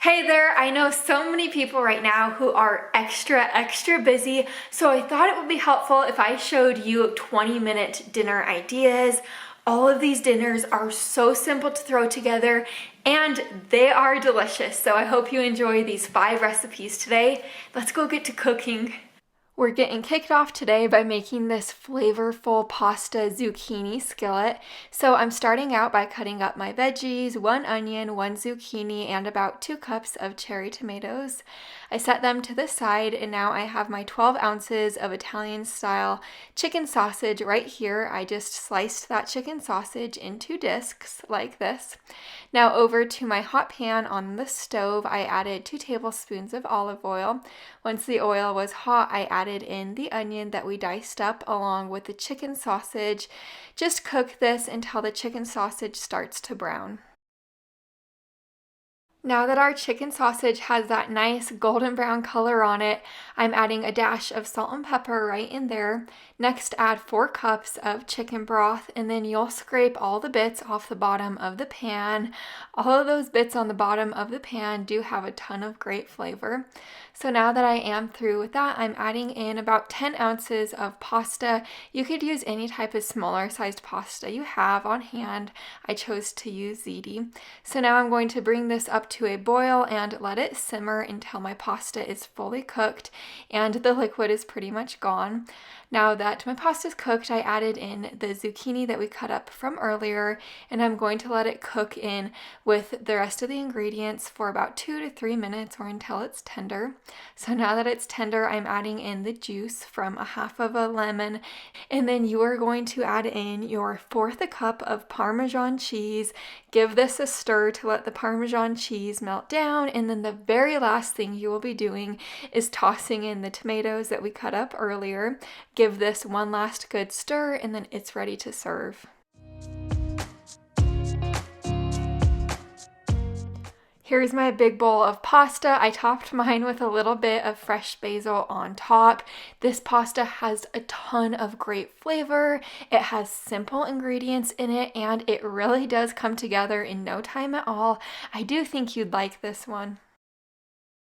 Hey there, I know so many people right now who are extra busy, so I thought it would be helpful if I showed you 20-minute dinner ideas. All of these dinners are so simple to throw together and they are delicious, so I hope you enjoy these 5 recipes today. Let's go get to cooking. We're getting kicked off today by making this flavorful pasta zucchini skillet. So I'm starting out by cutting up my veggies, 1 onion, 1 zucchini, and about 2 cups of cherry tomatoes. I set them to the side, and now I have my 12 ounces of Italian style chicken sausage right here. I just sliced that chicken sausage into discs like this. Now over to my hot pan on the stove, I added 2 tablespoons of olive oil. Once the oil was hot, I added in the onion that we diced up along with the chicken sausage. Just cook this until the chicken sausage starts to brown. Now that our chicken sausage has that nice golden brown color on it, I'm adding a dash of salt and pepper right in there. Next, add 4 cups of chicken broth, and then you'll scrape all the bits off the bottom of the pan. All of those bits on the bottom of the pan do have a ton of great flavor. So now that I am through with that, I'm adding in about 10 ounces of pasta. You could use any type of smaller sized pasta you have on hand. I chose to use ziti. So now I'm going to bring this up to a boil and let it simmer until my pasta is fully cooked and the liquid is pretty much gone. Now that my pasta is cooked, I added in the zucchini that we cut up from earlier, and I'm going to let it cook in with the rest of the ingredients for about 2 to 3 minutes or until it's tender. So now that it's tender, I'm adding in the juice from a half of a lemon, and then you are going to add in your 1/4 cup of Parmesan cheese. Give this a stir to let the Parmesan cheese melt down, and then the very last thing you will be doing is tossing in the tomatoes that we cut up earlier. Give this one last good stir, and then it's ready to serve. Here's my big bowl of pasta. I topped mine with a little bit of fresh basil on top. This pasta has a ton of great flavor. It has simple ingredients in it, and it really does come together in no time at all. I do think you'd like this one.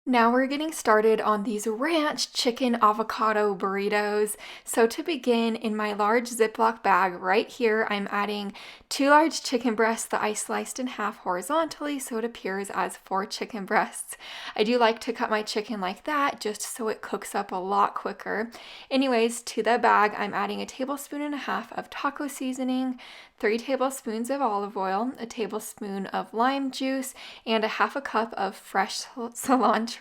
Now we're getting started on these ranch chicken avocado burritos. So to begin, in my large Ziploc bag right here, I'm adding 2 large chicken breasts that I sliced in half horizontally so it appears as 4 chicken breasts. I do like to cut my chicken like that just so it cooks up a lot quicker. Anyways, to the bag, I'm adding 1.5 tablespoons of taco seasoning, 3 tablespoons of olive oil, 1 tablespoon of lime juice, and 1/2 cup of fresh cilantro.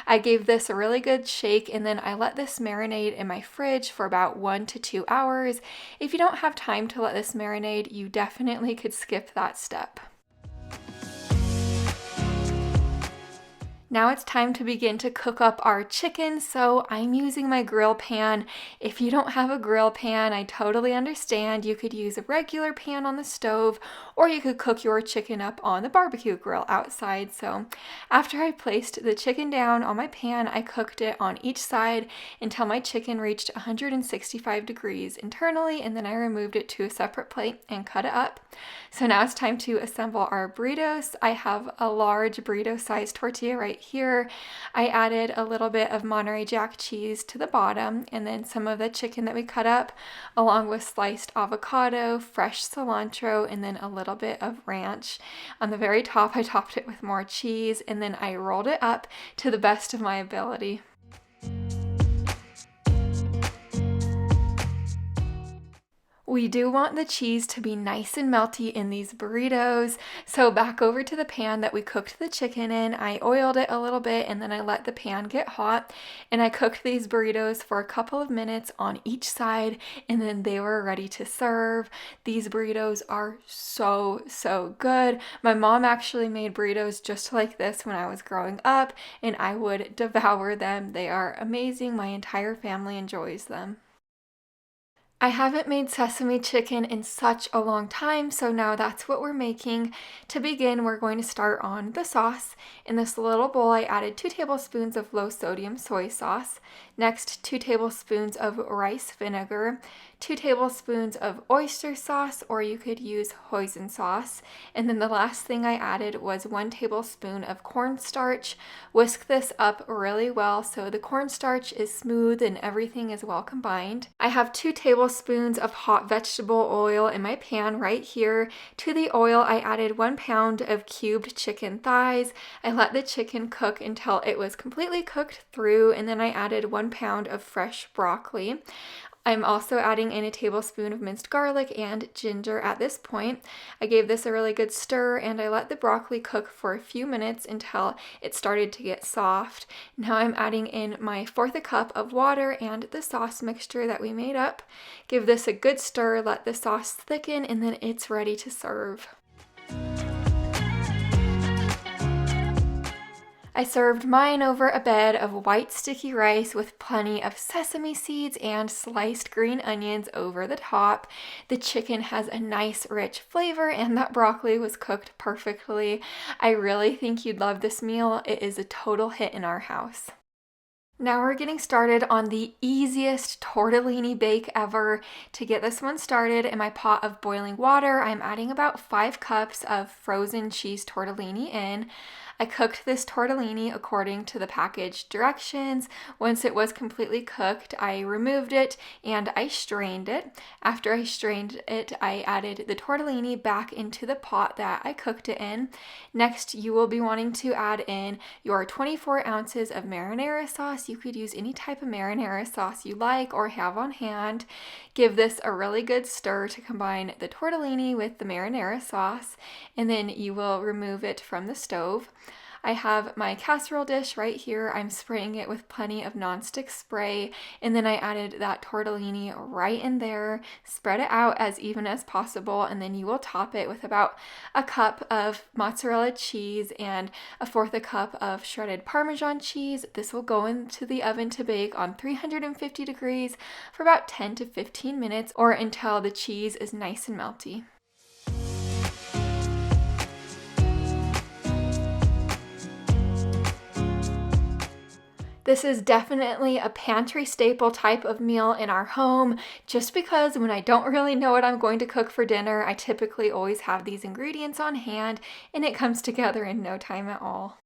I gave this a really good shake, and then I let this marinate in my fridge for about 1 to 2 hours. If you don't have time to let this marinate, you definitely could skip that step. Now it's time to begin to cook up our chicken, so I'm using my grill pan. If you don't have a grill pan, I totally understand. You could use a regular pan on the stove, or you could cook your chicken up on the barbecue grill outside. So after I placed the chicken down on my pan, I cooked it on each side until my chicken reached 165 degrees internally, and then I removed it to a separate plate and cut it up. So now it's time to assemble our burritos. I have a large burrito-sized tortilla right here. I added a little bit of Monterey Jack cheese to the bottom, and then some of the chicken that we cut up, along with sliced avocado, fresh cilantro, and then a little bit of ranch. On the very top, I topped it with more cheese, and then I rolled it up to the best of my ability. We do want the cheese to be nice and melty in these burritos. So back over to the pan that we cooked the chicken in, I oiled it a little bit, and then I let the pan get hot, and I cooked these burritos for a couple of minutes on each side, and then they were ready to serve. These burritos are so good. My mom actually made burritos just like this when I was growing up, and I would devour them. They are amazing. My entire family enjoys them. I haven't made sesame chicken in such a long time, so now that's what we're making. To begin, we're going to start on the sauce. In this little bowl, I added 2 tablespoons of low sodium soy sauce. Next, 2 tablespoons of rice vinegar, 2 tablespoons of oyster sauce, or you could use hoisin sauce. And then the last thing I added was 1 tablespoon of cornstarch. Whisk this up really well so the cornstarch is smooth and everything is well combined. I have 2 tablespoons of hot vegetable oil in my pan right here. To the oil, I added 1 pound of cubed chicken thighs. I let the chicken cook until it was completely cooked through, and then I added 1 pound of fresh broccoli. I'm also adding in a tablespoon of minced garlic and ginger at this point. I gave this a really good stir and I let the broccoli cook for a few minutes until it started to get soft. Now I'm adding in my 1/4 cup of water and the sauce mixture that we made up. Give this a good stir, let the sauce thicken, and then it's ready to serve. I served mine over a bed of white sticky rice with plenty of sesame seeds and sliced green onions over the top. The chicken has a nice rich flavor and that broccoli was cooked perfectly. I really think you'd love this meal. It is a total hit in our house. Now we're getting started on the easiest tortellini bake ever. To get this one started, in my pot of boiling water, I'm adding about 5 cups of frozen cheese tortellini in. I cooked this tortellini according to the package directions. Once it was completely cooked, I removed it and I strained it. After I strained it, I added the tortellini back into the pot that I cooked it in. Next, you will be wanting to add in your 24 ounces of marinara sauce. You could use any type of marinara sauce you like or have on hand. Give this a really good stir to combine the tortellini with the marinara sauce, and then you will remove it from the stove. I have my casserole dish right here. I'm spraying it with plenty of nonstick spray, and then I added that tortellini right in there. Spread it out as even as possible, and then you will top it with about a cup of mozzarella cheese and a 1/4 cup of shredded Parmesan cheese. This will go into the oven to bake on 350 degrees for about 10 to 15 minutes or until the cheese is nice and melty. This is definitely a pantry staple type of meal in our home, just because when I don't really know what I'm going to cook for dinner, I typically always have these ingredients on hand and it comes together in no time at all.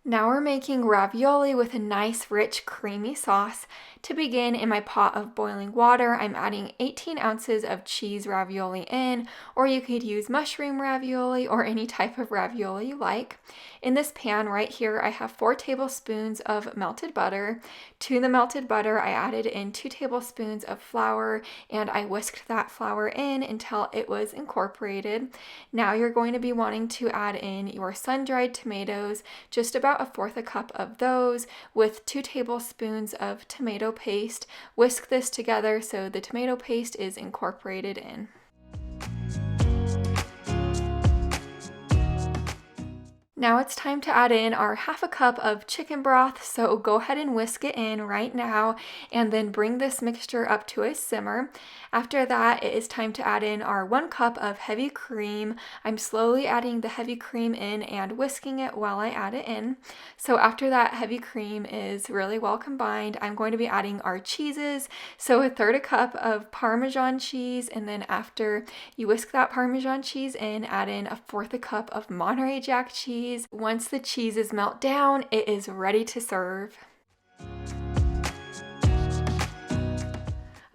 Now we're making ravioli with a nice, rich, creamy sauce. To begin, in my pot of boiling water, I'm adding 18 ounces of cheese ravioli in, or you could use mushroom ravioli or any type of ravioli you like. In this pan right here, I have 4 tablespoons of melted butter. To the melted butter, I added in 2 tablespoons of flour, and I whisked that flour in until it was incorporated. Now you're going to be wanting to add in your sun-dried tomatoes, just about a 1/4 cup of those, with 2 tablespoons of tomato paste. Whisk this together so the tomato paste is incorporated in. Now it's time to add in our 1/2 cup of chicken broth, so go ahead and whisk it in right now and then bring this mixture up to a simmer. After that, it is time to add in our 1 cup of heavy cream. I'm slowly adding the heavy cream in and whisking it while I add it in. So after that heavy cream is really well combined, I'm going to be adding our cheeses. So 1/3 cup of Parmesan cheese, and then after you whisk that Parmesan cheese in, add in a 1/4 cup of Monterey Jack cheese. Once the cheeses melt down, it is ready to serve.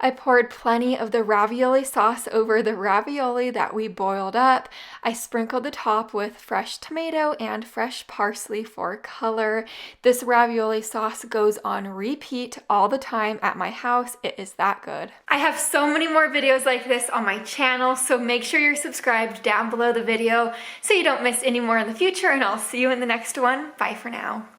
I poured plenty of the ravioli sauce over the ravioli that we boiled up. I sprinkled the top with fresh tomato and fresh parsley for color. This ravioli sauce goes on repeat all the time at my house. It is that good. I have so many more videos like this on my channel, so make sure you're subscribed down below the video so you don't miss any more in the future, and I'll see you in the next one. Bye for now.